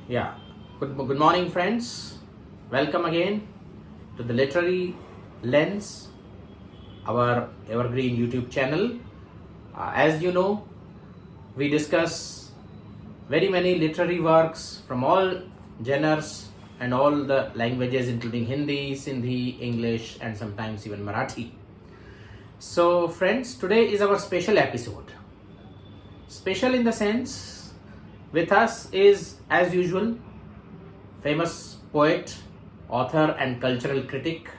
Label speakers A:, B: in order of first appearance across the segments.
A: Yeah. Good morning, friends. Welcome again to the Literary Lens, our evergreen YouTube channel. As you know, we discuss very many literary works from all genres and all the languages, including Hindi, Sindhi, English, and sometimes even Marathi. So, friends, today is our special episode. Special in the sense, with us is, as usual, famous poet, author, and cultural critic,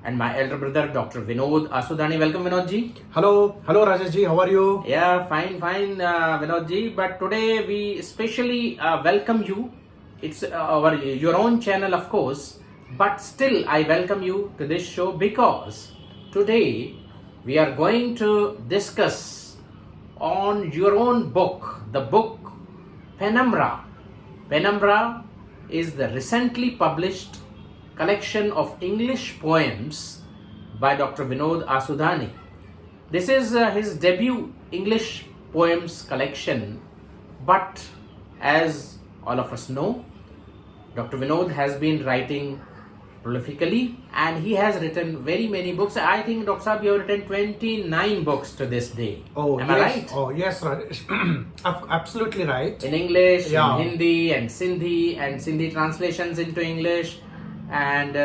A: and my elder brother, Dr. Vinod Asudani. Welcome, Vinod ji.
B: Hello Rajesh ji, how are you?
A: Yeah, fine, Vinod ji. But today we especially welcome you. It's your own channel, of course, but still I welcome you to this show because today we are going to discuss on your own book, the book Penumbra. Penumbra is the recently published collection of English poems by Dr. Vinod Asudani. This is his debut English poems collection, but as all of us know, Dr. Vinod has been writing prolifically and he has written very many books. I think, Dr. Saab, you have written 29 books to this day.
B: Oh,
A: Am
B: yes.
A: I right?
B: Oh, yes, Rajesh. Absolutely right.
A: In English,
B: Yeah.
A: in Hindi and Sindhi translations into English and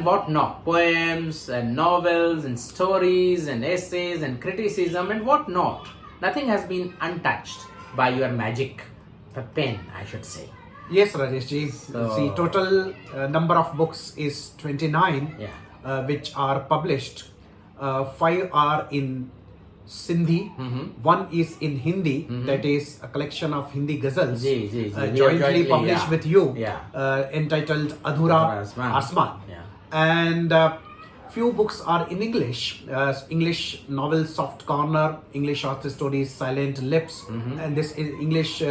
A: what not. Poems and novels and stories and essays and criticism and what not. Nothing has been untouched by your magic pen, I should say.
B: Yes, Rajesh ji. The total number of books is 29, which are published. 5 are in Sindhi, 1 is in Hindi, that is a collection of Hindi ghazals, jointly published with you, entitled Adhura Asman. And few books are in English, English novel Soft Corner, English short stories Silent Lips, and this is English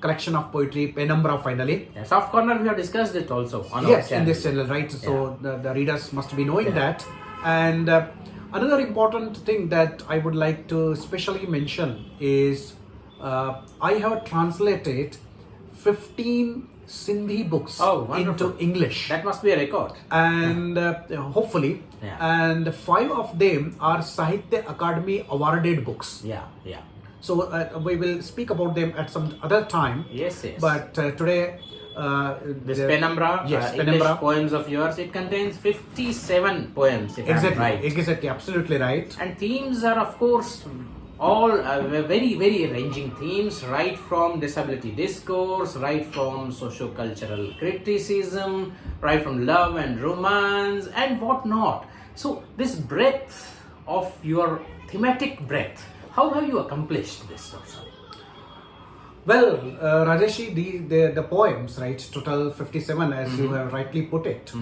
B: collection of poetry Penumbra finally.
A: Soft Corner, we have discussed it also on our channel.
B: In this channel, right? So the readers must be knowing that. And another important thing that I would like to especially mention is I have translated 15 Sindhi books into English.
A: That must be a record.
B: And hopefully, and 5 of them are Sahitya Akademi awarded books. So we will speak about them at some other time.
A: Yes.
B: But today,
A: this Penumbra, English poems of yours, it contains 57 poems, if I'm right.
B: Exactly, absolutely right.
A: And themes are, of course, all very, very ranging themes, right from disability discourse, right from socio-cultural criticism, right from love and romance, and what not. So this breadth of your thematic breadth, how have you accomplished this, Dr.
B: Well, Rajeshi, the poems, right, total 57 as you have rightly put it.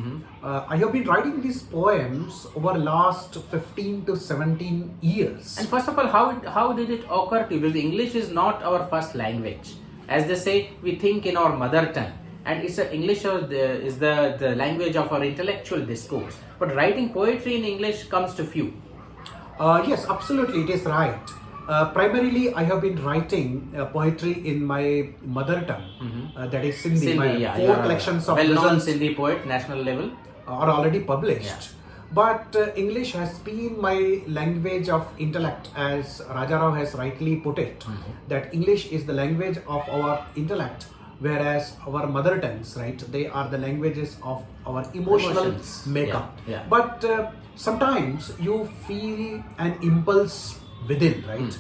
B: I have been writing these poems over last 15 to 17 years.
A: And first of all, how did it occur to you? Because English is not our first language. As they say, we think in our mother tongue. And English is the language of our intellectual discourse. But writing poetry in English comes to few.
B: Yes, absolutely, it is right. Primarily, I have been writing poetry in my mother tongue, that is Sindhi. My 4 collections of
A: well-known Sindhi poet, national level,
B: are already published. But English has been my language of intellect, as Rajarao has rightly put it, that English is the language of our intellect, whereas our mother tongues, right, they are the languages of our emotional makeup. But sometimes you feel an impulse within, right,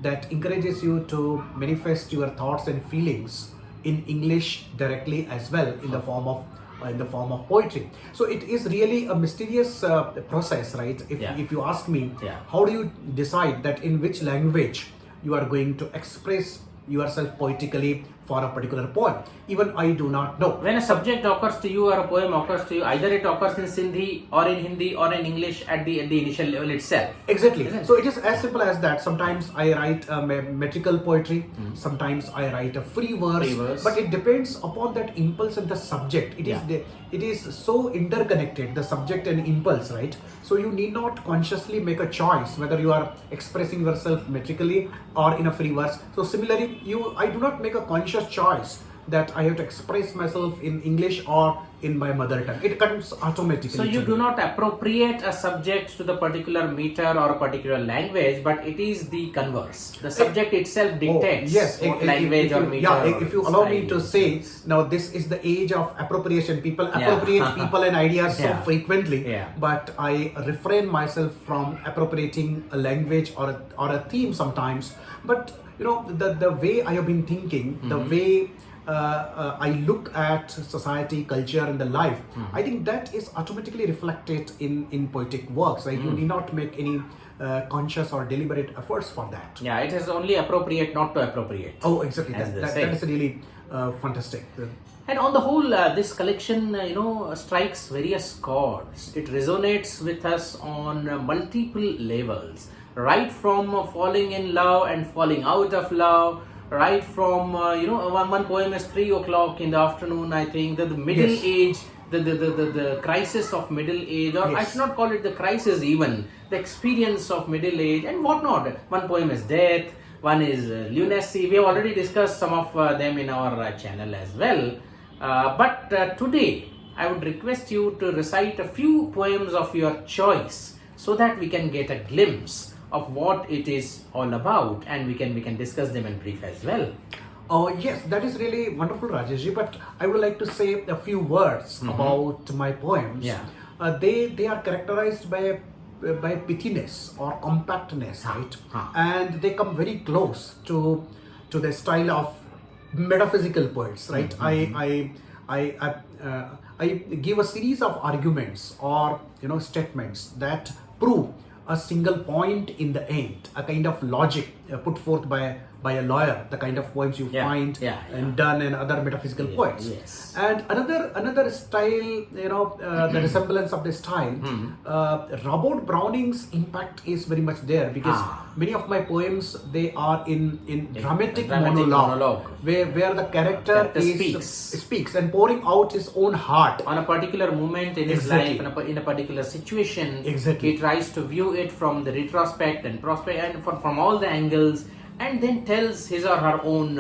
B: that encourages you to manifest your thoughts and feelings in English directly as well in the form of poetry. So it is really a mysterious process, right? If you ask me, how do you decide that in which language you are going to express yourself poetically for a particular poem? Even I do not know.
A: When a subject occurs to you or a poem occurs to you, either it occurs in Sindhi or in Hindi or in English at the initial level itself.
B: Exactly. So it is as simple as that. Sometimes I write metrical poetry, sometimes I write a free verse, but it depends upon that impulse and the subject. It is so interconnected, the subject and impulse, right? So you need not consciously make a choice whether you are expressing yourself metrically or in a free verse. So similarly, I do not make a conscious choice that I have to express myself in English or in my mother tongue. It comes automatically.
A: So you do not appropriate a subject to the particular meter or a particular language, but it is the converse. The subject itself dictates what language or meter.
B: Yeah, if you allow me to say, now this is the age of appropriation. People appropriate people and ideas so frequently, but I refrain myself from appropriating a language or a theme sometimes. But the way I have been thinking, the way I look at society, culture, and the life, I think that is automatically reflected in poetic works. Right? You need not make any conscious or deliberate efforts for that.
A: Yeah, it is only appropriate not to appropriate.
B: Oh, exactly. That is really fantastic.
A: And on the whole, this collection, strikes various chords. It resonates with us on multiple levels, right from falling in love and falling out of love. Right from one poem is 3 o'clock in the afternoon. I think that the middle age, the crisis of middle age, or I should not call it the crisis, even the experience of middle age and whatnot. One poem is death, one is lunacy. We have already discussed some of them in our channel as well. But today I would request you to recite a few poems of your choice so that we can get a glimpse of what it is all about, and we can discuss them in brief as well.
B: Oh yes, that is really wonderful, Rajeshji. But I would like to say a few words about my poems.
A: Yeah.
B: They are characterized by pithiness or compactness, right? And they come very close to the style of metaphysical poets, right? I give a series of arguments or statements that prove a single point in the end, a kind of logic put forth by a lawyer, the kind of poems you find and Donne and other metaphysical poets.
A: Yes.
B: And another style, the resemblance of the style, Robert Browning's impact is very much there, because many of my poems, they are in dramatic monologue, where the character speaks and pouring out his own heart
A: on a particular moment in his life, in a particular situation. He tries to view it from the retrospect and prospect, and from all the angles, and then tells his or her own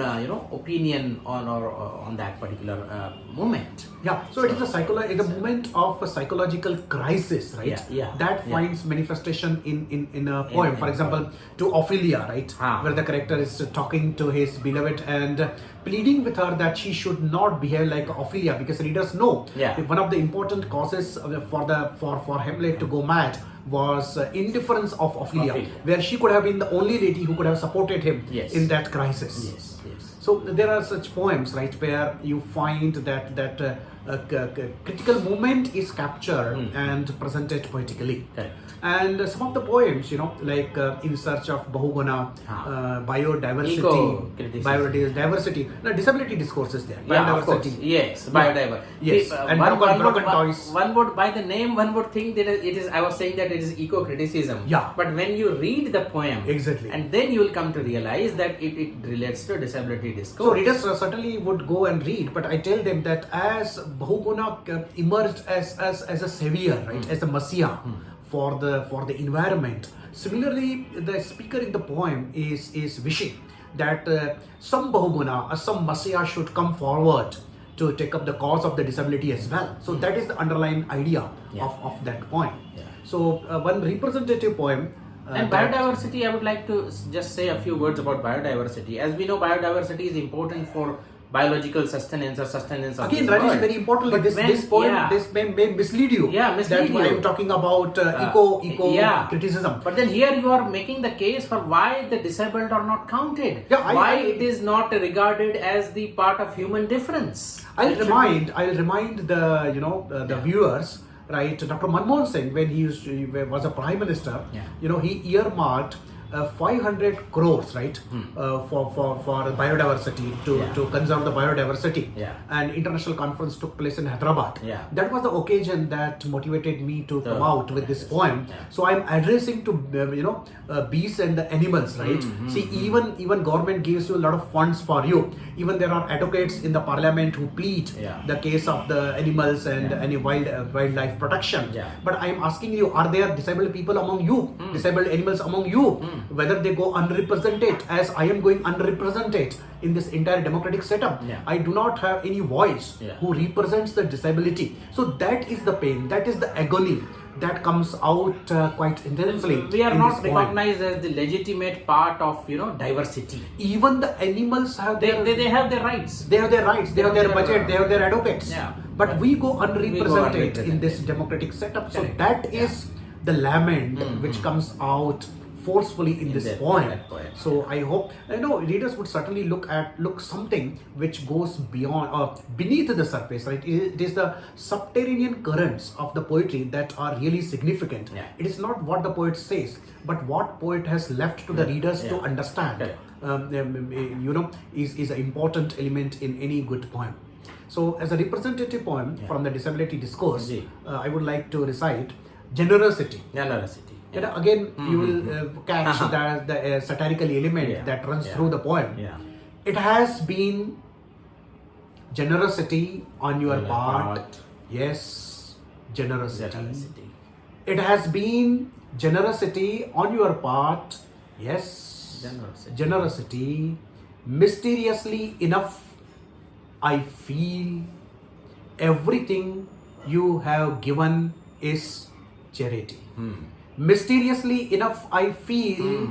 A: opinion on that particular moment.
B: Yeah, so it is a moment of a psychological crisis, right? That finds manifestation in a poem. For example, to Ophelia, right? Where the character is talking to his beloved and pleading with her that she should not behave like Ophelia, because readers know one of the important causes for Hamlet to go mad was indifference of Ophelia, where she could have been the only lady who could have supported him in that crisis. So there are such poems, right, where you find that critical moment is captured and presented poetically. And some of the poems, like In Search of Bahuguna, biodiversity, disability discourses there.
A: Biodiversity. Yes, biodiversity.
B: Yes, and broken toys.
A: One would, by the name, one would think that it is, I was saying that it is eco-criticism. But when you read the poem, and then you will come to realize that it relates to disability discourse.
B: So readers certainly would go and read, but I tell them that as Bahuguna emerged as a savior, right, as a messiah for the environment, similarly the speaker in the poem is wishing that some Bahuguna, some messiah should come forward to take up the cause of the disability as well. So that is the underlying idea of that poem. So one representative poem.
A: And biodiversity, I would like to just say a few words about biodiversity. As we know, biodiversity is important for biological sustenance or sustenance of
B: again, Rajesh, very importantly, this poem this may mislead you. That I am talking about eco criticism.
A: But then here you are making the case for why the disabled are not counted. Why it is not regarded as the part of human difference.
B: I'll remind the viewers. Right, Dr. Manmohan Singh, when he was a prime minister, he earmarked 500 crores, right, for biodiversity to conserve the biodiversity. And international conference took place in Hyderabad. That was the occasion that motivated me to come out with this poem. So I'm addressing to beasts and the animals, right? See, even government gives you a lot of funds for you. Even there are advocates in the parliament who plead the case of the animals and any wildlife protection. But I'm asking you, are there disabled people among you? Disabled animals among you? whether they go unrepresented as I am going unrepresented in this entire democratic setup. I do not have any voice who represents the disability. So that is the pain, that is the agony that comes out quite intensely.
A: We are not recognized as the legitimate part of diversity.
B: Even the animals have
A: they have their rights.
B: They have their rights. They have their budget. They have their advocates. But we go unrepresented in this democratic setup. So that is the lament which comes out forcefully in this poem. So I hope readers would certainly look something which goes beyond or beneath the surface, right? It is the subterranean currents of the poetry that are really significant. It is not what the poet says, but what poet has left to the readers to understand. Is an important element in any good poem. So as a representative poem from the disability discourse, I would like to recite Generosity. Again, you will catch the satirical element that runs through the poem. It has been generosity on your part. Yes, generosity. It has been generosity on your part. Yes, generosity. Mysteriously enough, I feel everything you have given is charity. Mysteriously enough, I feel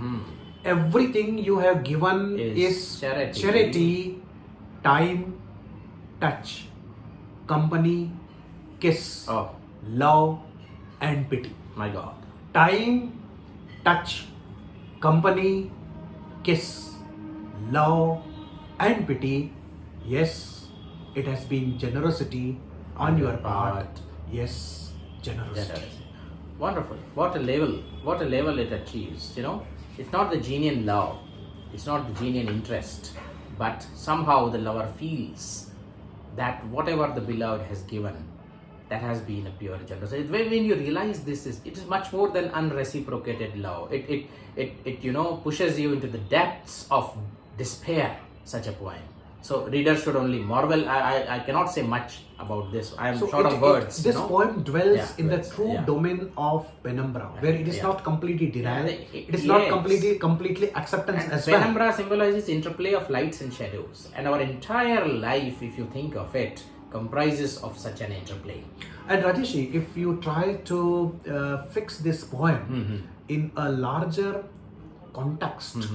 B: everything you have given is charity. Time, touch, company, kiss, love and pity.
A: My God.
B: Time, touch, company, kiss, love and pity. Yes, it has been generosity on your part. Yes, generosity.
A: Wonderful. What a level it achieves. It's not the genuine love, it's not the genuine interest, but somehow the lover feels that whatever the beloved has given, that has been a pure generosity. When you realize it is much more than unreciprocated love. It pushes you into the depths of despair, such a poem. So readers should only marvel. I cannot say much about this. I am short of words.
B: This poem dwells in the true domain of Penumbra, where it is not completely denial. It is not completely acceptance as well.
A: Penumbra symbolizes interplay of lights and shadows, and our entire life, if you think of it, comprises of such an interplay.
B: And Rajesh, if you try to fix this poem in a larger context.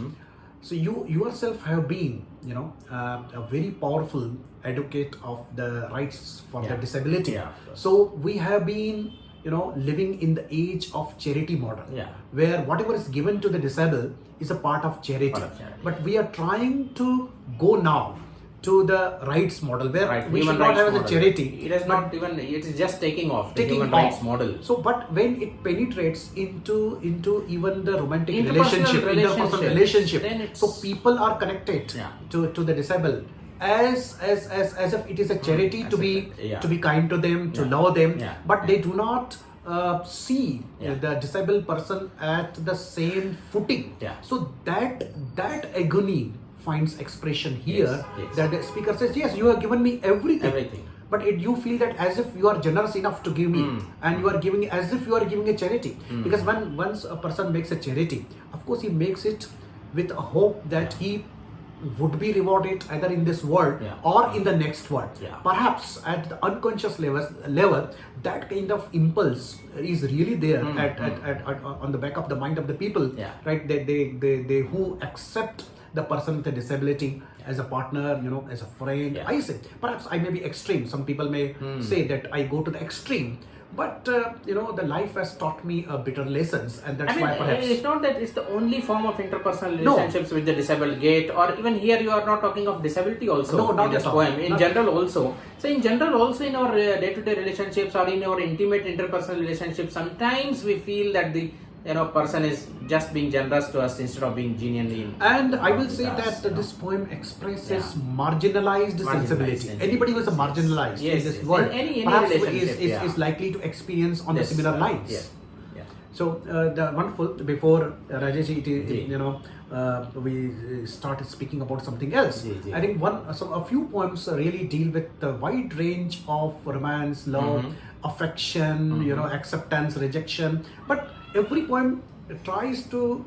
B: So you yourself have been, a very powerful advocate of the rights for the disability. So we have been, living in the age of charity model, where whatever is given to the disabled is a part of charity. But we are trying to go now to the rights model, where we should not have as a charity.
A: It is not even. It is just taking off the human rights model.
B: So, but when it penetrates into even the romantic interpersonal relationship, so people are connected to the disabled as if it is a charity to be kind to them, to love them, but they do not see the disabled person at the same footing. So that agony finds expression here, that the speaker says, yes, you have given me everything. But you feel that as if you are generous enough to give me, and you are giving as if you are giving a charity. Because once a person makes a charity, of course he makes it with a hope that he would be rewarded either in this world or in the next world. Perhaps at the unconscious level, that kind of impulse is really there on the back of the mind of the people, right? They who accept the person with a disability as a partner, as a friend. I say, perhaps I may be extreme. Some people may say that I go to the extreme. But, the life has taught me bitter lessons, and that's why perhaps...
A: It's not that it's the only form of interpersonal relationships with the disabled gate, or even here you are not talking of disability also.
B: No, not
A: in this poem. In general also. So in general also in our day-to-day relationships or in our intimate interpersonal relationships, sometimes we feel that the person is just being generous to us instead of being genuinely.
B: And I will say that this poem expresses marginalized sensibility. Anybody who is marginalized in this world,
A: any
B: perhaps is likely to experience on the similar lines. So the wonderful, before Rajesh, we started speaking about something else. I think a few poems really deal with the wide range of romance, love, affection, acceptance, rejection. But every poem tries to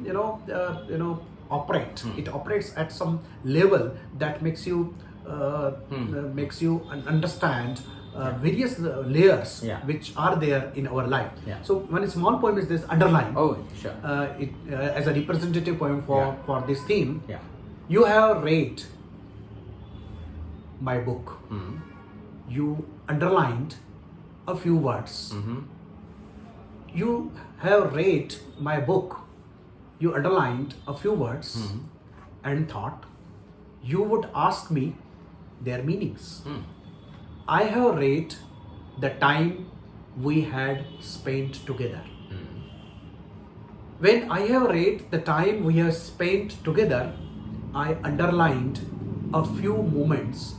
B: operate. It operates at some level that makes you understand various layers which are there in our life. So one small poem is this underline.
A: Oh, sure.
B: It as a representative poem for this theme. You have read my book. You underlined a few words. You have read my book. You underlined a few words and thought you would ask me their meanings. I have read the time we had spent together. When I have read the time we have spent together, I underlined a few moments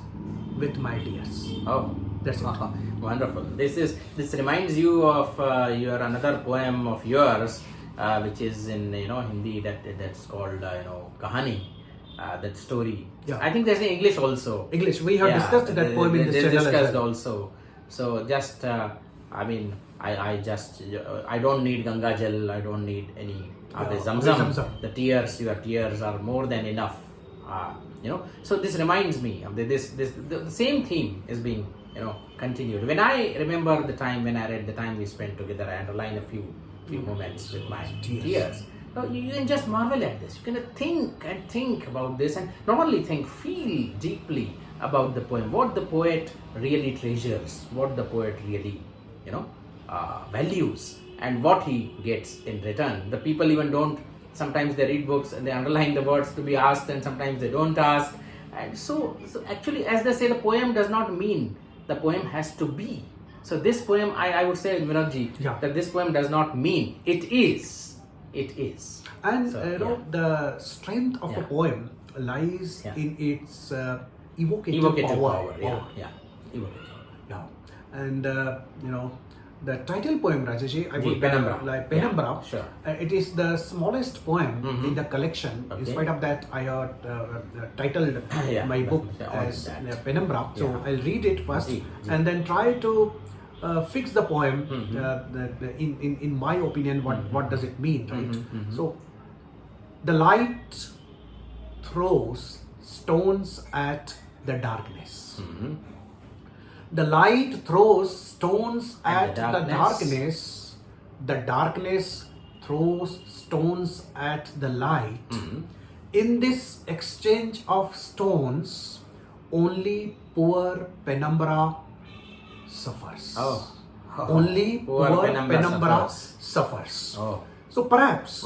B: with my dears.
A: Oh,
B: that's it.
A: Wonderful. This reminds you of your another poem of yours, which is in Hindi, that's called Kahani. That story. I think there's in English also.
B: English. We have discussed that poem in this channel.
A: Discussed also. So just I don't need Ganga Jal. I don't need any Zamzam. Your tears are more than enough. So this reminds me of the same theme is being continued. When I remember the time when I read the time we spent together, I underline a few moments with my tears. So you can just marvel at this. You can think about this, and not only think, feel deeply about the poem, what the poet really treasures, what the poet really values, and what he gets in return. The people even don't. Sometimes they read books and they underline the words to be asked, and sometimes they don't ask. And so actually, as they say, the poem does not mean the poem has to be. So this poem, I would say, Vinodji, that this poem does not mean it is. It is.
B: And the strength of a poem lies in its evocative power.
A: Evocative.
B: And the title poem, Rajesh, I would
A: Penumbra.
B: Penumbra.
A: Sure.
B: It is the smallest poem in the collection. In spite of that, I have titled my book as Penumbra. So I'll read it first and then try to fix the poem. In my opinion, what does it mean, right? So the light throws stones at the darkness. The light throws stones at the darkness. The darkness throws stones at the light. In this exchange of stones, only poor Penumbra suffers. Only poor Penumbra suffers. So perhaps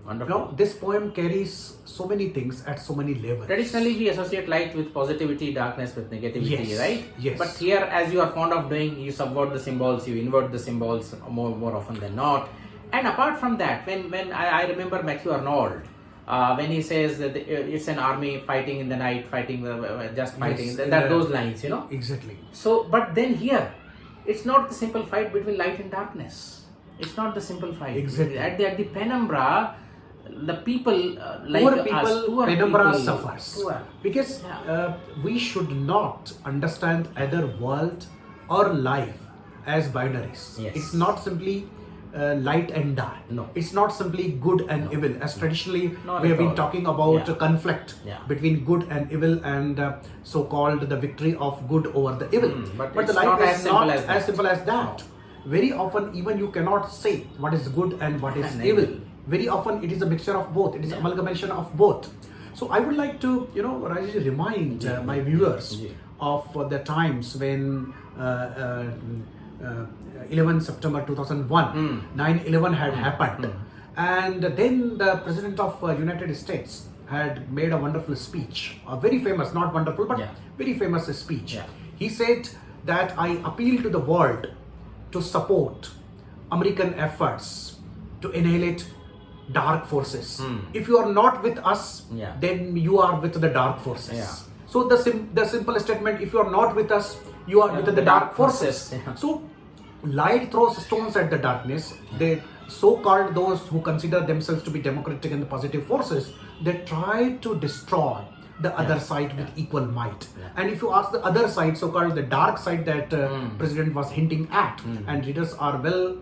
A: Wonderful.
B: This poem carries so many things at so many levels.
A: Traditionally, we associate light with positivity, darkness with negativity, right?
B: Yes.
A: But here, as you are fond of doing, you subvert the symbols, you invert the symbols more often than not. And apart from that, when I remember Matthew Arnold, when he says that it's an army fighting in the night, fighting, those lines,
B: Exactly.
A: So, but then here, it's not the simple fight between light and darkness. It's not the simple fight.
B: Exactly.
A: At the Penumbra, the people
B: poor Penumbra suffers. Because we should not understand either world or life as binaries. It's not simply light and dark.
A: No.
B: It's not simply good and evil. As traditionally we have been talking about conflict between good and evil and so-called the victory of good over the evil. But the life is not as simple as that. Very often even you cannot say what is good and what is evil. Very often it is a mixture of both. It is amalgamation of both. So I would like to, Rajesh, remind my viewers of the times when 11 September 2001, 9/11 had happened. And then the President of United States had made a wonderful speech, a very famous, not wonderful, but very famous speech. He said that I appeal to the world to support American efforts to annihilate dark forces. If you are not with us, then you are with the dark forces. So the simple statement, if you are not with us, you are with the dark forces. So light throws stones at the darkness. They so-called those who consider themselves to be democratic and the positive forces, they try to destroy the other side with equal might. And if you ask the other side, so-called the dark side that President was hinting at, and readers are well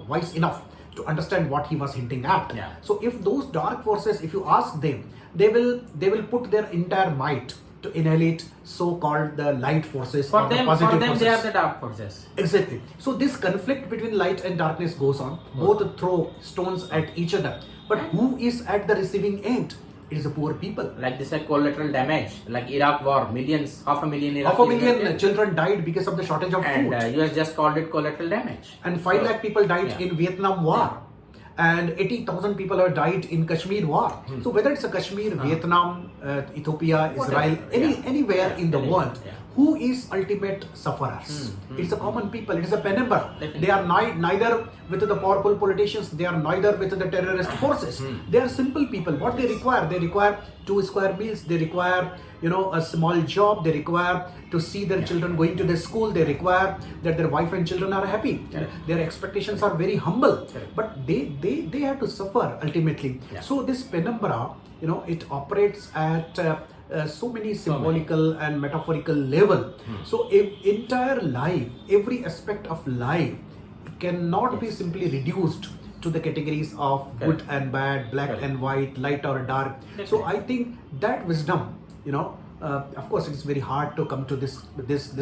B: wise enough to understand what he was hinting at.
A: Yeah.
B: So if those dark forces, if you ask them, they will put their entire might to annihilate so-called the light forces or the positive forces.
A: They are the dark forces.
B: Exactly. So this conflict between light and darkness goes on. Both throw stones at each other. But who is at the receiving end? It is the poor people.
A: Like this, collateral damage, like Iraq war, millions, half a million
B: Children died because of the shortage of food.
A: And US just called it collateral damage.
B: And 5 lakh people died in Vietnam war. And 80,000 people have died in Kashmir war. So whether it's a Kashmir, Vietnam, Ethiopia, Israel, anywhere in the world, who is ultimate sufferers? It's the common people. It is a Penumbra. They are neither with the powerful politicians. They are neither with the terrorist forces. They are simple people. What they require 2 square meals. They require a small job. They require to see their children going to the school. They require that their wife and children are happy. Their expectations are very humble. But they have to suffer ultimately. So this Penumbra, it operates at so many symbolical and metaphorical level. So entire life, every aspect of life cannot be simply reduced to the categories of good and bad, black and white, light or dark. So I think that wisdom, of course, it's very hard to come to this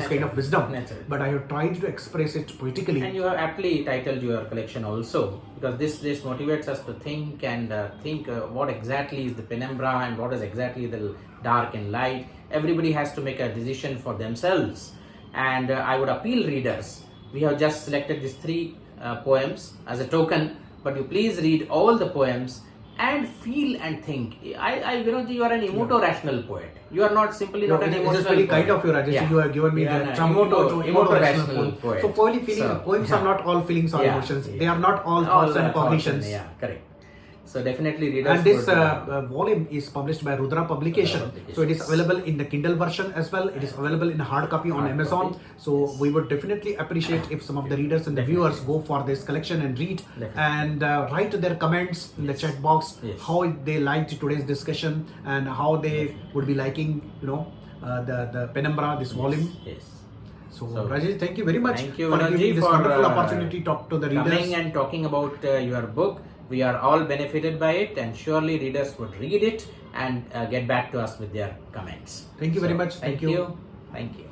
B: kind of wisdom. But I have tried to express it poetically.
A: And you have aptly titled your collection also, because this motivates us to think and think what exactly is the penumbra and what is exactly the dark and light. Everybody has to make a decision for themselves. And I would appeal readers. We have just selected these 3 poems as a token, but you please read all the poems and feel and think. Vinod, you are an emoto-rational poet. You are not simply not an emotional poet.
B: It is very kind of you, Rajesh. You have given me the emoto-rational poet. So poems are not all feelings or emotions. They are not all thoughts and cognitions.
A: Yeah, correct. So definitely readers.
B: And this volume is published by Rudra Publication. So it is available in the Kindle version as well. It is available in a hard copy on Amazon. So we would definitely appreciate if some of the readers and the viewers go for this collection and read and write their comments in the chat box how they liked today's discussion and how they would be liking, the Penumbra, this volume. So Rajesh, thank you very much for giving me this wonderful opportunity to talk to the readers.
A: Coming and talking about your book. We are all benefited by it, and surely readers would read it and get back to us with their comments.
B: Thank you very much.
A: Thank you. Thank you.